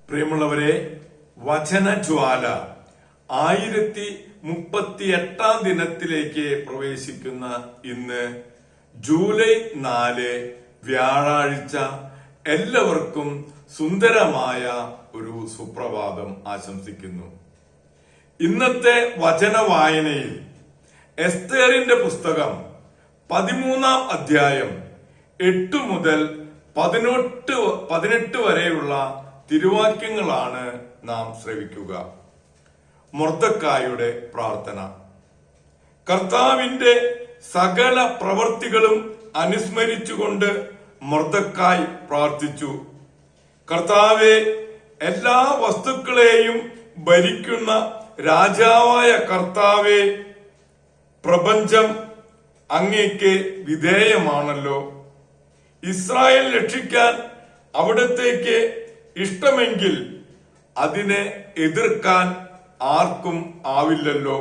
പ്രിയമുള്ളവരെ, വചനജ്വാല 1038 ദിനത്തിലേക്ക് പ്രവേശിക്കുന്ന ഇന്ന് ജൂലൈ 4 വ്യാഴാഴ്ച എല്ലാവർക്കും സുന്ദരമായ ഒരു സുപ്രഭാതം ആശംസിക്കുന്നു. ഇന്നത്തെ വചന വായനയിൽ എസ്തേറിന്റെ പുസ്തകം 13-ാം അധ്യായം 8 മുതൽ 18 വരെയുള്ള തിരുവാക്യങ്ങളാണ് നാം ശ്രവിക്കുക. മൊർദെഖായിയുടെ പ്രാർത്ഥന. കർത്താവിന്റെ സകല പ്രവർത്തികളും അനുസ്മരിച്ചുകൊണ്ട് മൊർദെഖായി പ്രാർത്ഥിച്ചു. കർത്താവെ, എല്ലാ വസ്തുക്കളെയും ഭരിക്കുന്ന രാജാവായ കർത്താവെ, പ്രപഞ്ചം അങ്ങേക്ക് വിധേയമാണല്ലോ. ഇസ്രായേൽ രക്ഷിക്കാൻ അവിടത്തേക്ക് ഇഷ്ടമെങ്കിൽ അതിനെ എതിർക്കാൻ ആർക്കും ആവില്ലല്ലോ.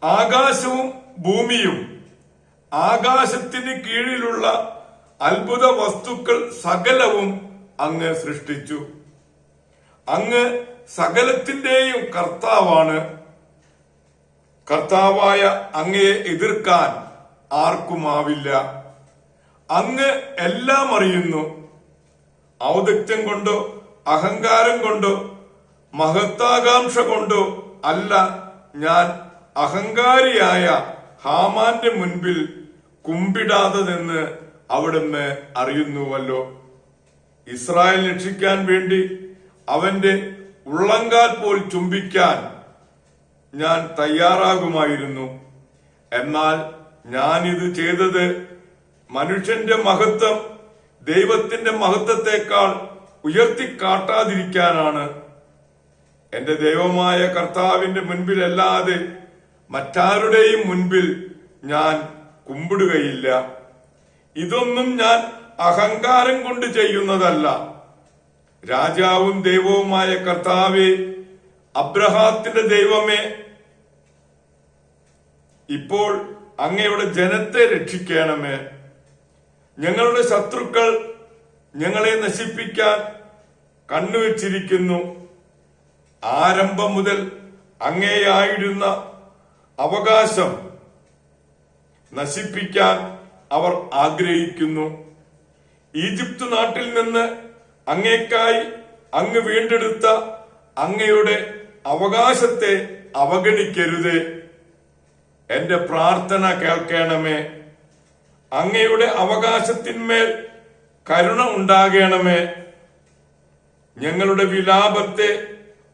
ആകാശവും ഭൂമിയും ആകാശത്തിന് കീഴിലുള്ള അത്ഭുത വസ്തുക്കൾ സകലവും അങ്ങ് സൃഷ്ടിച്ചു. അങ്ങ് സകലത്തിന്റെയും കർത്താവാണ്. കർത്താവായ അങ്ങയെ എതിർക്കാൻ ആർക്കുമാവില്ല. അങ്ങ് എല്ലാം അറിയുന്നു. ഔദത്യം കൊണ്ടോ അഹങ്കാരം കൊണ്ടോ മഹത്താകാംക്ഷ കൊണ്ടോ അല്ല ഞാൻ അഹങ്കാരിയായ ഹാമാന്റെ മുൻപിൽ കുമ്പിടാത്തതെന്ന് അവിടുന്ന് അറിയുന്നുവല്ലോ. ഇസ്രായേൽ രക്ഷിക്കാൻ വേണ്ടി അവന്റെ ഉള്ളങ്കാൽ പോൽ ചുംബിക്കാൻ ഞാൻ തയ്യാറാകുമായിരുന്നു. എന്നാൽ ഞാനിത് ചെയ്തത് മനുഷ്യന്റെ മഹത്വം ദൈവത്തിന്റെ മഹത്വത്തെക്കാൾ ഉയർത്തിക്കാട്ടാതിരിക്കാനാണ്. എന്റെ ദൈവമായ കർത്താവിന്റെ മുൻപിലല്ലാതെ മറ്റാരുടെയും മുൻപിൽ ഞാൻ കുമ്പിടുകയില്ല. ഇതൊന്നും ഞാൻ അഹങ്കാരം കൊണ്ട് ചെയ്യുന്നതല്ല. രാജാവും ദൈവവുമായ കർത്താവേ, അബ്രഹാത്തിന്റെ ദൈവമേ, ഇപ്പോൾ അങ്ങയുടെ ജനത്തെ രക്ഷിക്കണമേ. ഞങ്ങളുടെ ശത്രുക്കൾ ഞങ്ങളെ നശിപ്പിക്കാൻ കണ്ണുവെച്ചിരിക്കുന്നു. ആരംഭം മുതൽ അങ്ങേയായിരുന്ന അവകാശം നശിപ്പിക്കാൻ അവർ ആഗ്രഹിക്കുന്നു. ഈജിപ്ത് നാട്ടിൽ നിന്ന് അങ്ങേക്കായി അങ്ങ് വീണ്ടെടുത്ത അങ്ങയുടെ അവകാശത്തെ അവഗണിക്കരുതേ. എന്റെ പ്രാർത്ഥന കേൾക്കണമേ. അങ്ങയുടെ അവകാശത്തിന്മേൽ കരുണ ഉണ്ടാകണമേ. ഞങ്ങളുടെ വിലാപത്തെ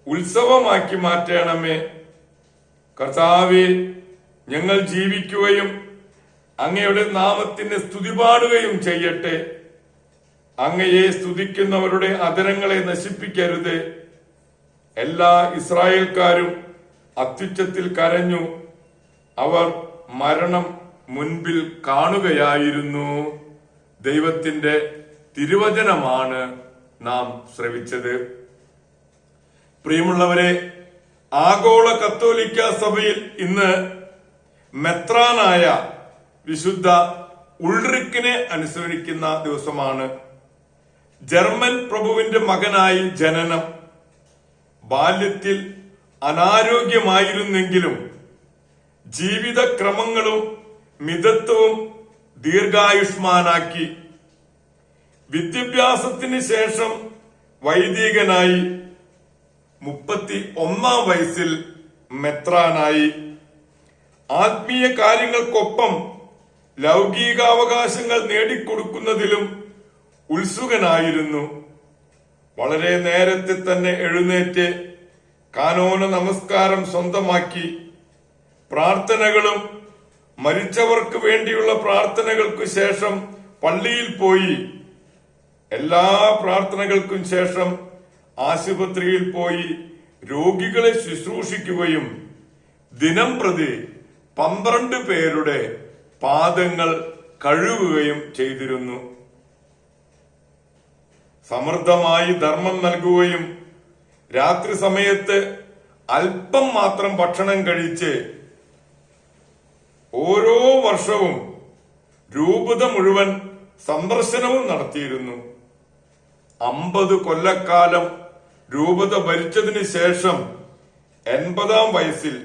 ഉത്സവമാക്കി മാറ്റണമേ. കർത്താവേ, ഞങ്ങൾ ജീവിക്കുകയും അങ്ങയുടെ നാമത്തിന് സ്തുതി പാടുകയും ചെയ്യട്ടെ. അങ്ങയെ സ്തുതിക്കുന്നവരുടെ അധരങ്ങളെ നശിപ്പിക്കരുത്. എല്ലാ ഇസ്രായേൽക്കാരും അത്യുച്ചത്തിൽ കരഞ്ഞു. അവർ മരണം മുൻപിൽ കാണുകയായിരുന്നു. ദൈവത്തിന്റെ തിരുവചനമാണ് നാം ശ്രവിച്ചത്. പ്രിയമുള്ളവരെ, ആഗോള കത്തോലിക്ക സഭയിൽ ഇന്ന് മെത്രാനായ വിശുദ്ധ ഉൾറിക്കിനെ അനുസ്മരിക്കുന്ന ദിവസമാണ്. ജർമ്മൻ പ്രഭുവിന്റെ മകനായി ജനനം. ബാല്യത്തിൽ അനാരോഗ്യമായിരുന്നെങ്കിലും ജീവിതക്രമങ്ങളും മിതത്വവും ദീർഘായുഷ്മാനാക്കി. വിദ്യാഭ്യാസത്തിന് ശേഷം വൈദികനായി. 31-ാം വയസ്സിൽ മെത്രാനായി. ആത്മീയ കാര്യങ്ങൾക്കൊപ്പം ലൗകികാവകാശങ്ങൾ നേടിക്കൊടുക്കുന്നതിലും ഉത്സുകനായിരുന്നു. വളരെ നേരത്തെ തന്നെ എഴുന്നേറ്റ് കാനോന നമസ്കാരം സ്വന്തമാക്കി. പ്രാർത്ഥനകളും മരിച്ചവർക്ക് വേണ്ടിയുള്ള പ്രാർത്ഥനകൾക്കു ശേഷം പള്ളിയിൽ പോയി. എല്ലാ പ്രാർത്ഥനകൾക്കും ശേഷം ആശുപത്രിയിൽ പോയി രോഗികളെ ശുശ്രൂഷിക്കുകയും ദിനം പ്രതി 12 പേരുടെ പാദങ്ങൾ കഴുകുകയും ചെയ്തിരുന്നു. സമൃദ്ധമായി ധർമ്മം നൽകുകയും രാത്രി സമയത്ത് അല്പം മാത്രം ഭക്ഷണം കഴിച്ച് ഓരോ വർഷവും രൂപത മുഴുവൻ സന്ദർശനവും നടത്തിയിരുന്നു. 50 കൊല്ലക്കാലം രൂപത ഭരിച്ചതിന് ശേഷം 80-ാം വയസ്സിൽ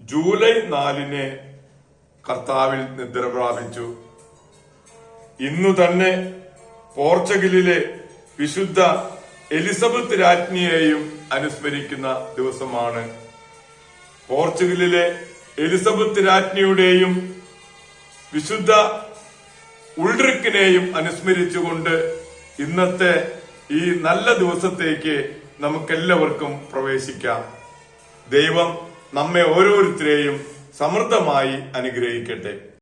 ജൂലൈ 4-ന് കർത്താവിൽ നിദ്ര പ്രാപിച്ചു. ഇന്നു തന്നെ പോർച്ചുഗലിലെ വിശുദ്ധ എലിസബത്ത് രാജ്ഞിയെയും അനുസ്മരിക്കുന്ന ദിവസമാണ്. പോർച്ചുഗലിലെ എലിസബത്ത് രാജ്ഞിയുടെയും വിശുദ്ധ ഉൾറിക്കിനെയും അനുസ്മരിച്ചുകൊണ്ട് ഇന്നത്തെ ഈ നല്ല ദിവസത്തേക്ക് നമുക്കെല്ലാവർക്കും പ്രവേശിക്കാം. ദൈവം നമ്മെ ഓരോരുത്തരെയും സമൃദ്ധമായി അനുഗ്രഹിക്കട്ടെ.